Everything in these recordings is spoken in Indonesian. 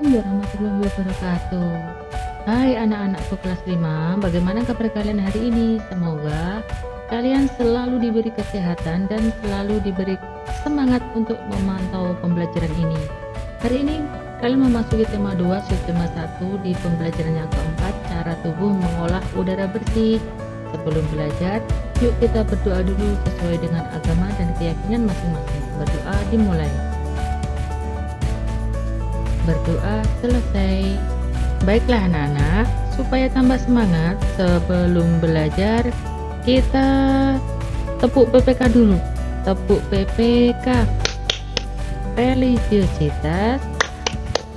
Assalamualaikum warahmatullahi wabarakatuh. Hai anak-anakku kelas 5, bagaimana kabar kalian hari ini? Semoga kalian selalu diberi kesehatan dan selalu diberi semangat untuk memantau pembelajaran ini. Hari ini kalian memasuki tema 2 subtema 1 di pembelajaran yang keempat, cara tubuh mengolah udara bersih. Sebelum belajar, yuk kita berdoa dulu sesuai dengan agama dan keyakinan masing-masing. Berdoa dimulai. Berdoa selesai. Baiklah anak-anak, supaya tambah semangat sebelum belajar, kita tepuk PPK dulu. Tepuk PPK. Religiositas,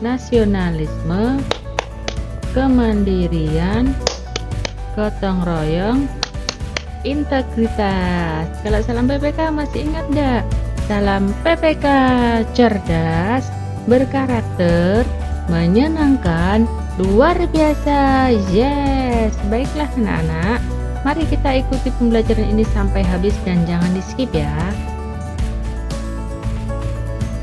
nasionalisme, kemandirian, gotong royong, integritas. Kalau salam PPK masih ingat enggak? Salam PPK cerdas, berkarakter, menyenangkan, luar biasa. Yes, baiklah anak-anak, mari kita ikuti pembelajaran ini sampai habis dan jangan di skip ya.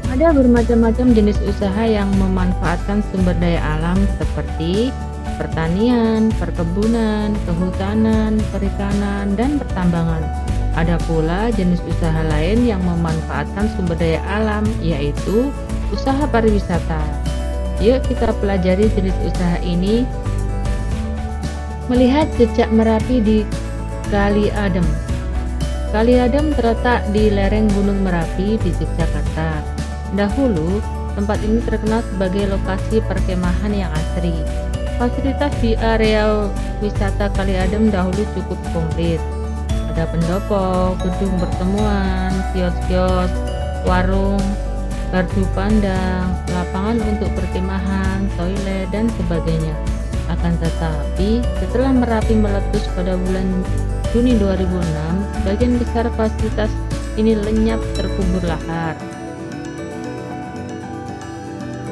Ada bermacam-macam jenis usaha yang memanfaatkan sumber daya alam seperti pertanian, perkebunan, kehutanan, perikanan, dan pertambangan. Ada pula jenis usaha lain yang memanfaatkan sumber daya alam, yaitu usaha pariwisata. Yuk kita pelajari jenis usaha ini. Melihat jejak Merapi di Kali Adem. Kali Adem terletak di lereng Gunung Merapi di Yogyakarta. Dahulu, tempat ini terkenal sebagai lokasi perkemahan yang asri. Fasilitas di area wisata Kali Adem dahulu cukup komplit. Ada pendopo, gedung pertemuan, kios-kios, warung, gardu pandang, lapangan untuk perkemahan, toilet, dan sebagainya. Akan tetapi, setelah Merapi meletus pada bulan Juni 2006, sebagian besar fasilitas ini lenyap terkubur lahar.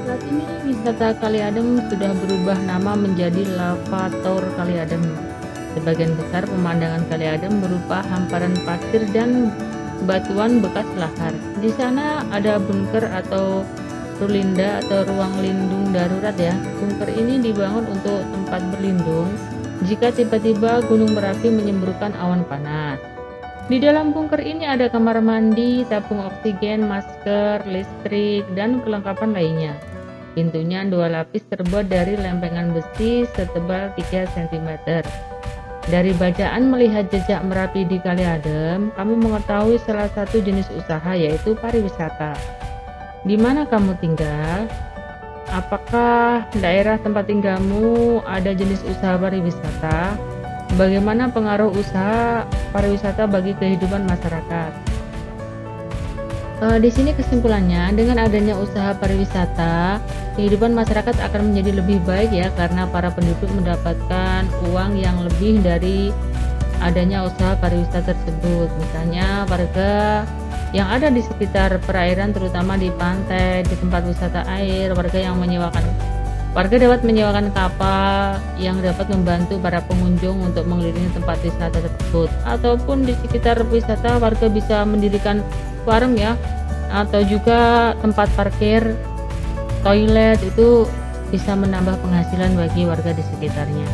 Saat ini, wisata Kali Adem sudah berubah nama menjadi Lavator Kali Adem. Sebagian besar pemandangan Kali Adem berupa hamparan pasir dan batuan bekas lahar. Di sana ada bunker atau rulinda atau ruang lindung darurat ya. Bunker ini dibangun untuk tempat berlindung jika tiba-tiba Gunung Merapi menyemburkan awan panas. Di dalam bunker ini ada kamar mandi, tabung oksigen, masker, listrik, dan kelengkapan lainnya. Pintunya 2 lapis terbuat dari lempengan besi setebal 3 cm. Dari bacaan melihat jejak Merapi di Kali Adem, kami mengetahui salah satu jenis usaha yaitu pariwisata. Di mana kamu tinggal? Apakah daerah tempat tinggalmu ada jenis usaha pariwisata? Bagaimana pengaruh usaha pariwisata bagi kehidupan masyarakat? Di sini kesimpulannya, dengan adanya usaha pariwisata, kehidupan masyarakat akan menjadi lebih baik ya, karena para penduduk mendapatkan uang yang lebih dari adanya usaha pariwisata tersebut. Misalnya warga yang ada di sekitar perairan, terutama di pantai, di tempat wisata air, warga dapat menyewakan kapal yang dapat membantu para pengunjung untuk mengelilingi tempat wisata tersebut. Ataupun di sekitar wisata, warga bisa mendirikan warung ya, atau juga tempat parkir, toilet, itu bisa menambah penghasilan bagi warga di sekitarnya.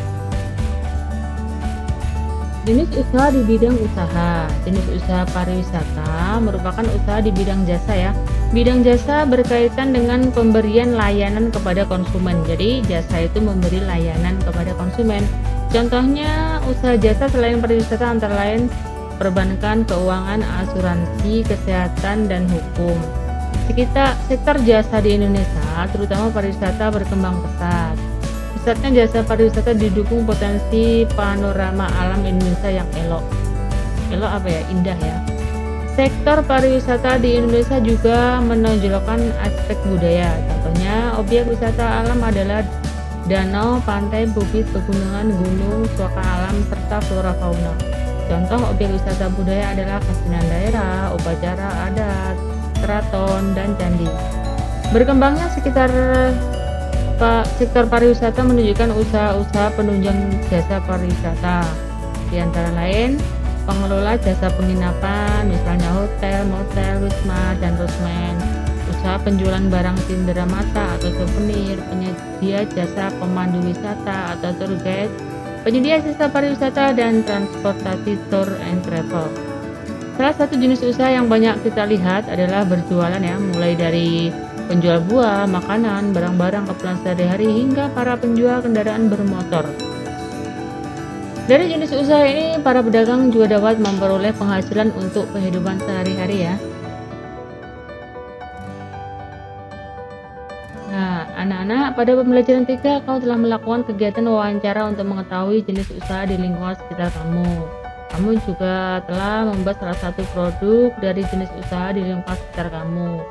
Jenis usaha di bidang usaha. Jenis usaha pariwisata merupakan usaha di bidang jasa ya. Bidang jasa berkaitan dengan pemberian layanan kepada konsumen. Jadi jasa itu memberi layanan kepada konsumen. Contohnya usaha jasa selain pariwisata antara lain perbankan, keuangan, asuransi, kesehatan, dan hukum. Sektor jasa di Indonesia, terutama pariwisata, berkembang pesat. Pesatnya jasa pariwisata didukung potensi panorama alam Indonesia yang elok. Elok apa ya? Indah ya. Sektor pariwisata di Indonesia juga menonjolkan aspek budaya. Contohnya, objek wisata alam adalah danau, pantai, bukit, pegunungan, gunung, suaka alam, serta flora fauna. Contoh objek wisata budaya adalah kesenian daerah, upacara adat, keraton, dan candi. Berkembangnya sektor pariwisata menunjukkan usaha-usaha penunjang jasa pariwisata. Di antara lain, pengelola jasa penginapan, misalnya hotel, motel, wisma, dan losmen. usaha penjualan barang cindera mata atau souvenir, penyedia jasa pemandu wisata atau tour guide, penyedia jasa pariwisata, dan transportasi tour and travel. Salah satu jenis usaha yang banyak kita lihat adalah berjualan ya, mulai dari penjual buah, makanan, barang-barang keperluan sehari-hari hingga para penjual kendaraan bermotor. Dari jenis usaha ini, para pedagang juga dapat memperoleh penghasilan untuk kehidupan sehari-hari ya. Nah, anak-anak, pada pembelajaran 3, kau telah melakukan kegiatan wawancara untuk mengetahui jenis usaha di lingkungan sekitar kamu. Kamu juga telah membuat salah satu produk dari jenis usaha di lingkungan sekitar kamu.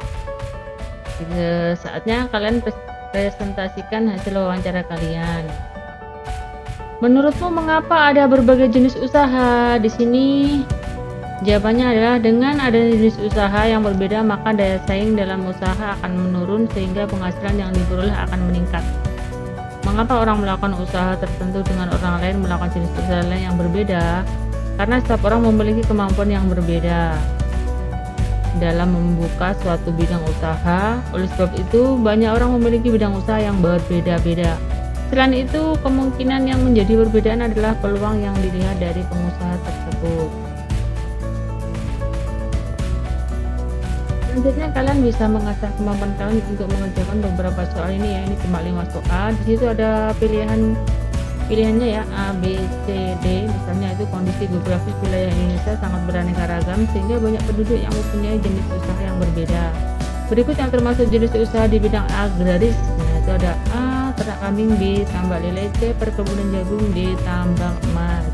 Saatnya kalian presentasikan hasil wawancara kalian. Menurutmu mengapa ada berbagai jenis usaha di sini? Jawabannya adalah dengan adanya jenis usaha yang berbeda, maka daya saing dalam usaha akan menurun sehingga penghasilan yang diperoleh akan meningkat. Mengapa orang melakukan usaha tertentu dengan orang lain melakukan jenis usaha lain yang berbeda? Karena setiap orang memiliki kemampuan yang berbeda dalam membuka suatu bidang usaha. Oleh sebab itu, banyak orang memiliki bidang usaha yang berbeda-beda. Selain itu, kemungkinan yang menjadi perbedaan adalah peluang yang dilihat dari pengusaha tersebut. Selanjutnya, kalian bisa mengasah kemampuan kalian untuk mengerjakan beberapa soal ini ya. Ini cuma 5 soal. Di situ ada pilihannya ya, A, B, C, D. Misalnya itu kondisi geografis wilayah Indonesia sangat beraneka ragam sehingga banyak penduduk yang mempunyai jenis usaha yang berbeda. Berikut yang termasuk jenis usaha di bidang agraris. Nah, itu ada A, ternak kambing, B, tambak lele, C, perkebunan jagung, D, tambang emas.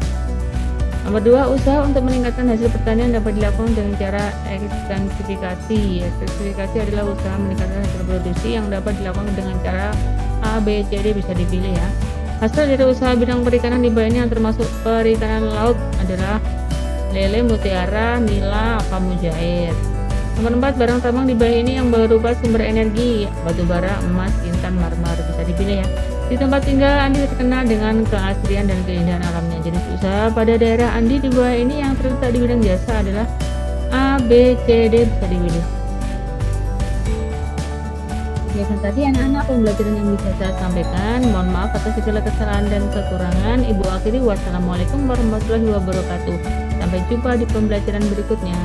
Nomor 2, usaha untuk meningkatkan hasil pertanian dapat dilakukan dengan cara ekstensifikasi. Ekstensifikasi adalah usaha meningkatkan hasil produksi yang dapat dilakukan dengan cara A, B, C, D bisa dipilih ya. Hasil dari usaha bidang perikanan di bawah ini yang termasuk perikanan laut adalah lele, mutiara, nila, kamu jair. Nomor 4, barang tambang di bawah ini yang berupa sumber energi, batu bara, emas, intan, marmer, bisa dipilih ya. Di tempat tinggal Andi terkenal dengan keasrian dan keindahan alamnya. Jenis usaha pada daerah Andi di bawah ini yang terletak di bidang jasa adalah A, B, C, D, bisa dipilih. Biasa tadi anak-anak pembelajaran yang bisa saya sampaikan. Mohon maaf atas segala kesalahan dan kekurangan. Ibu akhiri, wassalamualaikum warahmatullahi wabarakatuh. Sampai jumpa di pembelajaran berikutnya.